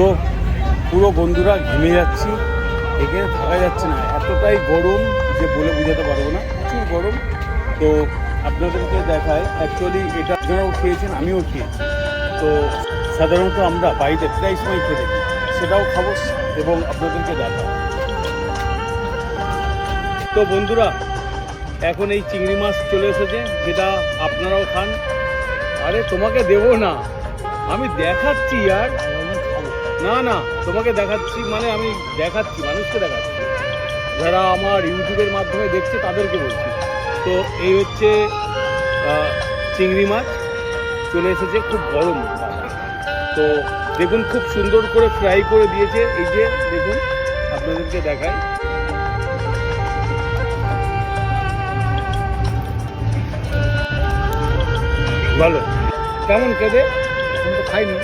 তো পুরো বন্ধুরা ঘেমে যাচ্ছি, এখানে থাকা যাচ্ছে না, এতটাই গরম যে বলে বোঝাতে পারবো না, প্রচুর গরম। তো আপনাদেরকে দেখায়, অ্যাকচুয়ালি এটা আপনারাও খেয়েছেন, আমিও খেয়েছি। তো সাধারণত আমরা বাড়িতে প্রায় সময় খেয়ে থাকি, সেটাও খাবো এবং আপনাদেরকে দেখাবো। তো বন্ধুরা, এখন এই চিংড়ি মাছ চলে এসেছে, যেটা আপনারাও খান। আরে তোমাকে দেবো না, আমি দেখাচ্ছি আর না না, তোমাকে দেখাচ্ছি মানে আমি দেখাচ্ছি, মানুষকে দেখাচ্ছি, যারা আমার ইউটিউবের মাধ্যমে দেখছে তাদেরকে বলছি। তো এই হচ্ছে চিংড়ি মাছ চলে এসেছে, খুব গরম। তো দেখুন, খুব সুন্দর করে ফ্রাই করে দিয়েছে। এই যে দেখুন, আপনাদেরকে দেখাই। ভালো, কেমন খেতে? আমি তো খাইনি।